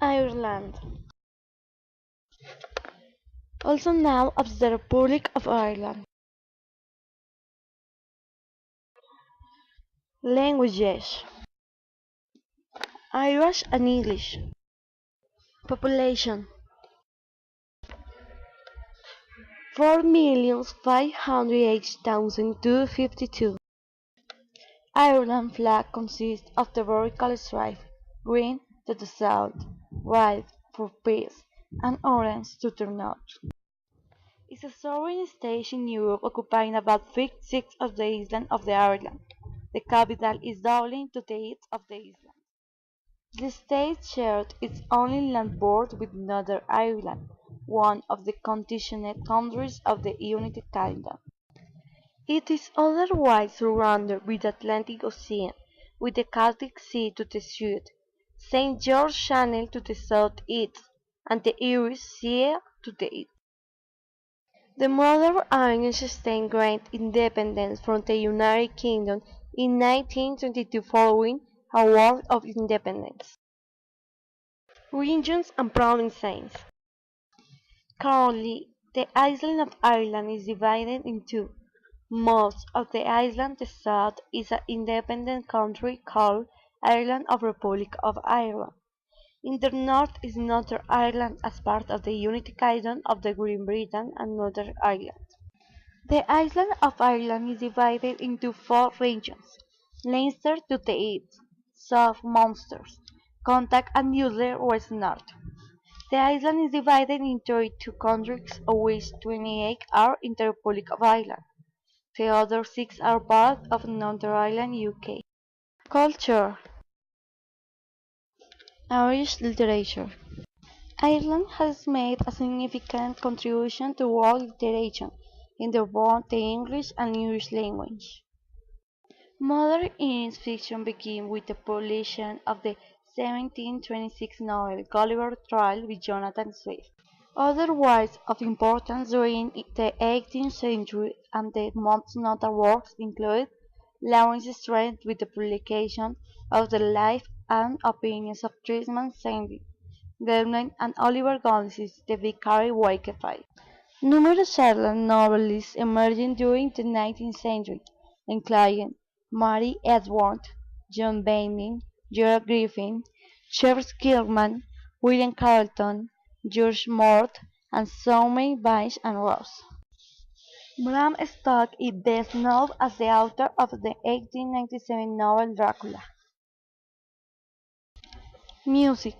Ireland, also known as the Republic of Ireland. Languages: Irish and English. Population: 4,580,252. Ireland flag consists of the vertical stripe, green to the south, white for peace, and orange to the north. It's a sovereign state in Europe occupying about 5/6 of the island of the Ireland. The capital is Dublin to the east of the island. The state shared its only land border with Northern Ireland, one of the constituent countries of the United Kingdom. It is otherwise surrounded by the Atlantic Ocean, with the Celtic Sea to the south, St. George's Channel to the southeast, and the Irish Sea to the east. The modern Irish state gained independence from the United Kingdom in 1922 following a War of Independence. Regions and provinces: Currently, the island of Ireland is divided in two. Most of the island, the south, is an independent country called Ireland of Republic of Ireland. In the north is Northern Ireland as part of the United Kingdom of the Great Britain and Northern Ireland. The island of Ireland is divided into four regions: Leinster to the east, South Munster, Connacht and Ulster west north. The island is divided into 32 countries, of which 28 are in the Republic of Ireland. The other six are part of Northern Ireland, UK. Culture: Irish literature. Ireland has made a significant contribution to world literature in both the English and Irish language. Modern Irish fiction began with the publication of the 1726 novel Gulliver's Travels by Jonathan Swift. Other works of importance during the 18th century and the most notable works include Lawrence Strait with the publication of the life and opinions of Tristram Shandy, Glenville and Oliver Goldsmith's The Vicar of Wakefield. Numerous Ireland novelists emerged during the 19th century, including Mary Edgeworth, John Benning, Gerald Griffin, Charles Gilman, William Carleton, George Moore, and Somme, Bache and Ross. Bram Stoker is best known as the author of the 1897 novel Dracula. Music: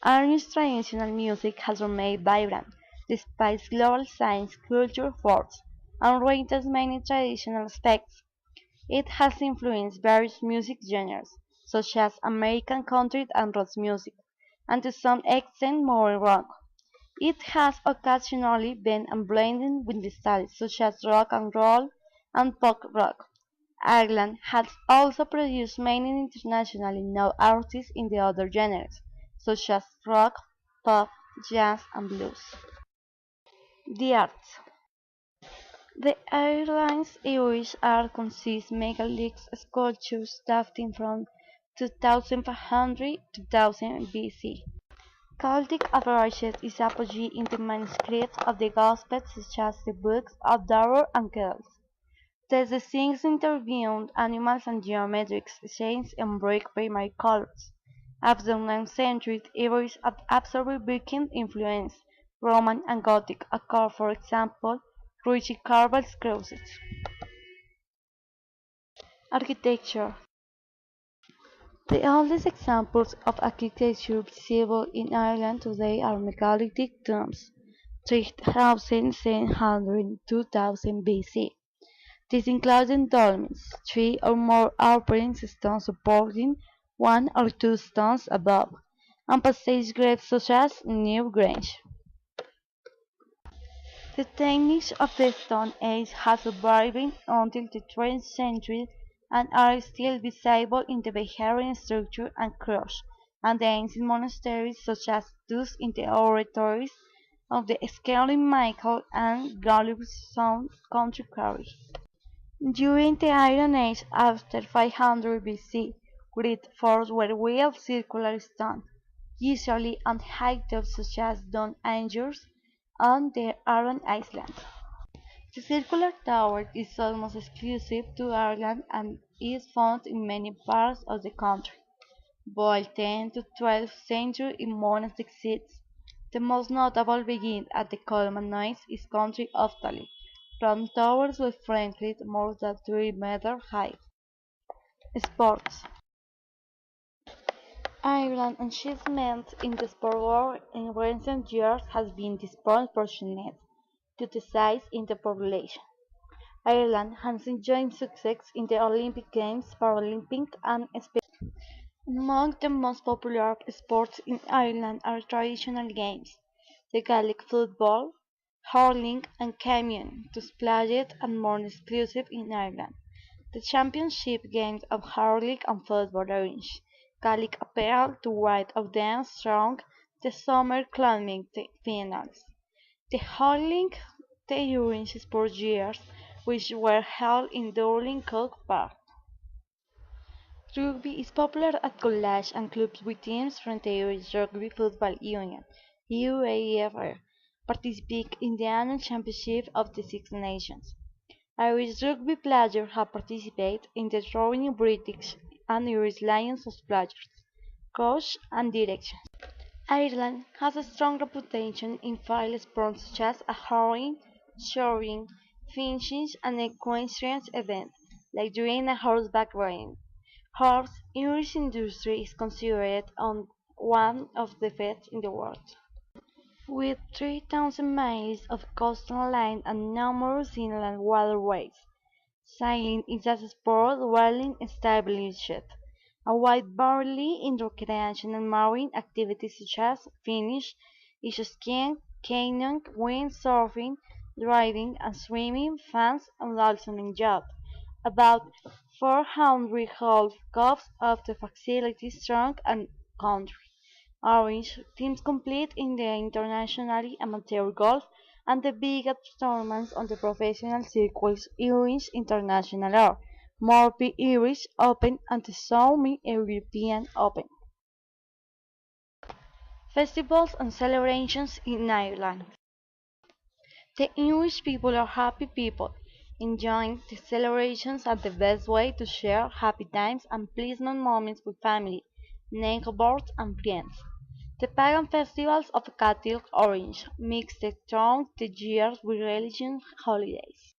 Irish traditional music has remained vibrant despite global science, culture, force, and retains many traditional aspects. It has influenced various music genres, such as American country and rock music, and to some extent modern rock. It has occasionally been blended with styles such as rock and roll and pop rock. Ireland has also produced many internationally known artists in the other genres, such as rock, pop, jazz, and blues. The arts: The Ireland's Irish art consists megalithic sculptures dating from 2500 to 2000 BC. Celtic approaches its apogee in the manuscripts of the Gospels such as the books of Durrow and Kells. The scenes interviewed animals and geometric shapes and bright primary colors. After the 9th century, Irish absorbed Viking influence, Roman and Gothic occur, for example, richly carved crosses. Architecture: The oldest examples of architecture visible in Ireland today are megalithic tombs, 3700 2000 BC. These include dolmens, three or more opening stones supporting one or two stones above, and passage graves such as New Grange. The techniques of the Stone Age have survived until the 20th century and are still visible in the Beharian structure and cross, and the ancient monasteries such as those in the oratories of the Scaling Michael and Gallup-Sound country quarry. During the Iron Age after 500 BC, great forts were wheeled circular stone, usually on hilltops such as Don Angers on the Aran Islands. The circular tower is almost exclusive to Ireland and is found in many parts of the country, both 10th to 12th century in monastic seats. The most notable being at the Colmanoids is country Offaly, from towers with frankly more than 3 meter height. Sports. Ireland's achievement in the sport world in recent years has been disproportionate to the size in the population. Ireland has enjoyed success in the Olympic Games, Paralympic and Special. Among the most popular sports in Ireland are traditional games, the Gaelic football, hurling and canoeing, to splashed and more exclusive in Ireland. The championship games of hurling and football orange, Gaelic apparel to white of dance strong, the summer climbing finals. The hurling the orange sports years, which were held in Dublin Cook Park. Rugby is popular at colleges and clubs with teams from the Irish Rugby Football Union (UAFR) participating in the annual championship of the Six Nations. Irish rugby players have participated in the Roaring British and Irish Lions of players, coach and direction. Ireland has a strong reputation in field sports such as hurling, shooting, fishing and equestrian events, like during a horseback riding. Horse Irish industry is considered one of the best in the world. With 3,000 miles of coastal line and numerous inland waterways, sailing is a sport well established. A wide variety in recreation and marine activities such as fishing, ice skiing, canoeing, windsurfing, riding and swimming, fans and also enjoyed. About 400 golf clubs of the facility strong and country. Orange teams compete in the internationally amateur golf and the biggest tournaments on the professional circuits Irish International or Murphy Irish Open and the Somme European Open. Festivals and celebrations in Ireland. The Irish people are happy people. Enjoying the celebrations are the best way to share happy times and pleasant moments with family, neighbors and friends. The pagan festivals of Catholic Orange mix the throughout the year with religious holidays.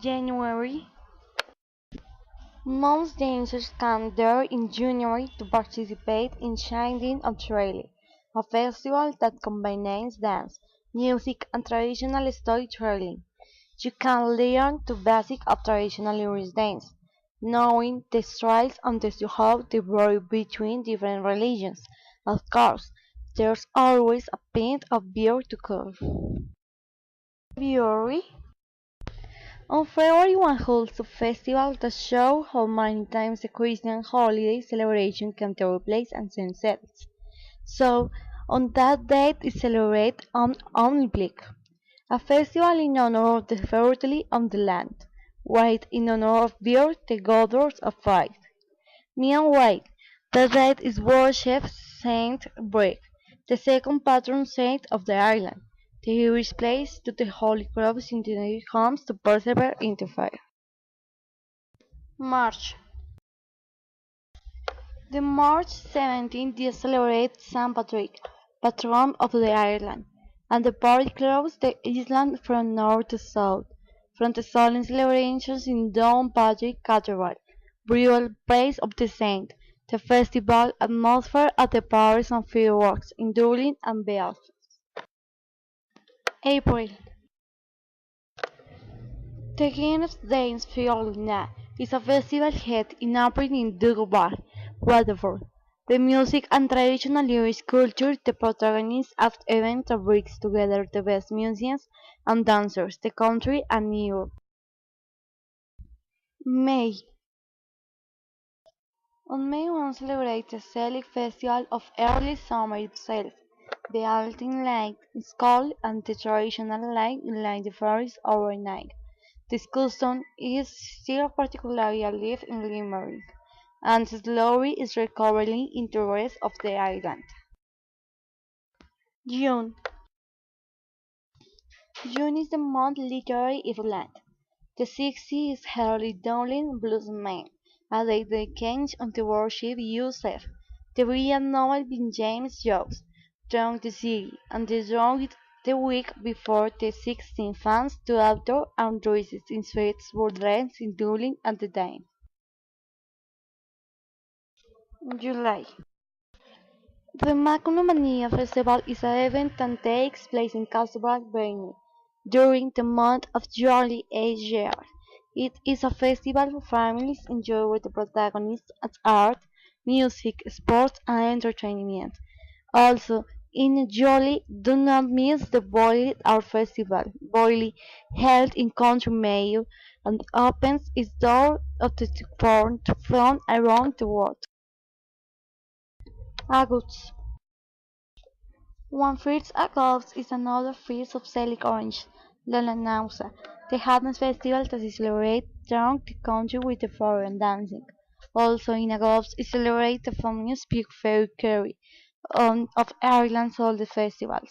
January. Most dancers come there in January to participate in Shinding Australia, a festival that combines dance, music and traditional storytelling. You can learn the basics of traditional Irish dance, knowing the styles and how they vary between different religions. Of course, there's always a pint of beer to cool. February. On February 1 holds a festival that shows how many times a Christian holiday celebration can take place and sunsets. So, on that date is celebrated on Unblik, a festival in honor of the fertility of the land, white in honor of beer, the goddess of fire. Meanwhile, that date is worshipped Saint Brick, the second patron saint of the island. The Irish place to the Holy Cross in their homes to persevere in the fire. March. The March 17th they celebrate St. Patrick, patron of the island, and the party closes the island from north to south, from the solemn celebrations in Down Patrick Cathedral, burial place of the saint, the festival atmosphere at the parties and fireworks in Dublin and Belfast. April. The Guinness Dance Fiolina is a festival held in April in Dunbar, Waterford. The music and traditional Irish culture, the protagonists of the event that brings together the best musicians and dancers, the country and Europe. May. On May 1 celebrates the Celtic festival of early summer itself. The Altin Light is called and the traditional light light the forest overnight. This custom is still particularly alive in Limerick, and slowly is recovering in the rest of the island. June. June is the month literary in Ireland. The 60th is early Dublin Blues Man, a day dedicated to worship Yusef, the brilliant novel by James Joyce, drawing the city, and the drawing the week before the 16 fans to outdoor and races in streets borderlands in Dublin at the time. July. The Macunomania Festival is an event that takes place in Castlebar venue during the month of July each year. It is a festival for families enjoy with the protagonists as art, music, sports and entertainment. Also, in July, do not miss the Boiled Art Festival, Boiled, held in Country Mayo, and opens its doors to foreign from around the world. August. One first August is another feast of Celtic orange, Lollapalooza, the Haddon's festival that is celebrated throughout the country with the foreign dancing. Also in August is celebrated the famous Big Fair Kerry, of Ireland's oldest festivals.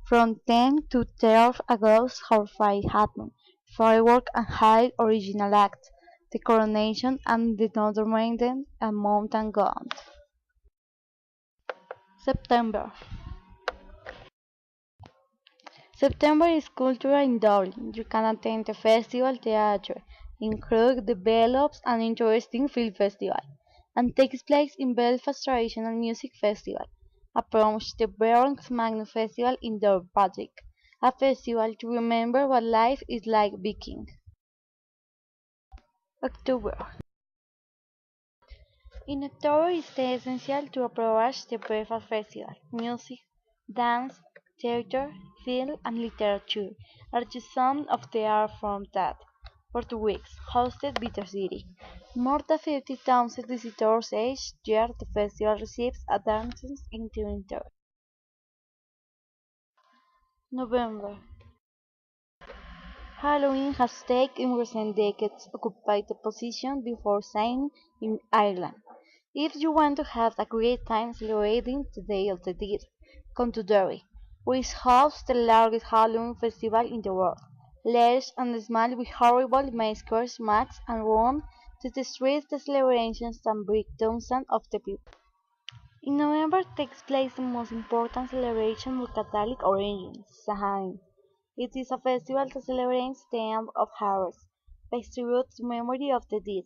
From 10 to 12 August horseback happen, fireworks and high original acts, the coronation and the Northern Maiden and Mountain Goat. September. September is cultural in Dublin. You can attend the festival theatre, include develops an interesting film festival, and takes place in Belfast Traditional Music Festival. Approach the Bronx Magnus Festival in Doverpatrick, a festival to remember what life is like Viking. October. In October is essential to approach the Belfast Festival. Music, dance, theatre, film, and literature are just some of the art forms that, for 2 weeks, hosted by the city. More than 50,000 visitors each year, the festival receives attendance into winter. November. Halloween has taken in recent decades occupied the position before Samhain in Ireland. If you want to have a great time celebrating the Day of the Dead, come to Derry, which hosts the largest Halloween festival in the world. Large and small with horrible masquerades, masks, and run to the streets the celebrations and bring thousands of the people. In November takes place the most important celebration with Catholic origins, Samhain. It is a festival that celebrates the end of harvest, pays tribute to memory of the dead.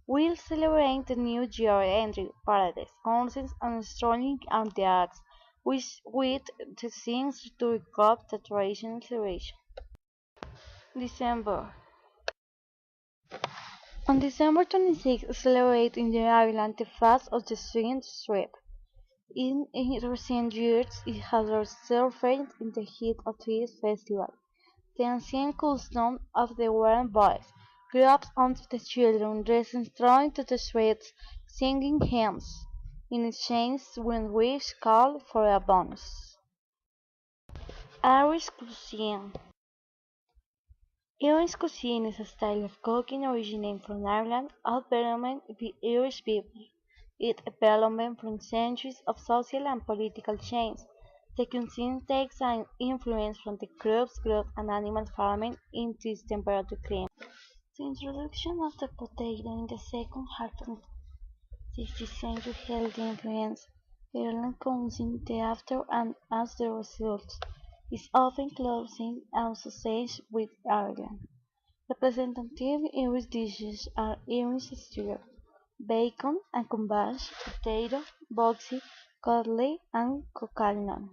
We'll celebrate the new year entry, parades, concerts, and strolling on the axe, with the scenes to recap the traditional celebration. December. On December 26th, celebrate in Ireland the Fast of the Swinging Strip. In recent years, it has resurfaced in the heat of this festival. The ancient custom of the wearing boys grabs onto the children, dressed thrown to the streets, singing hymns, in exchange when which call for a bonus. Irish cuisine. Irish cuisine is a style of cooking originating from Ireland, developed by Irish people. It developed from centuries of social and political change. The cuisine takes an influence from the crops growth and animal farming into its temperate climate. The introduction of the potato in the second half of the 16th century held the influence. Ireland cuisine thereafter and as the result is often closely associated with Ireland. Representative Irish dishes are Irish stew, bacon and cumbash, potato, boxty, codlee and cockaloon.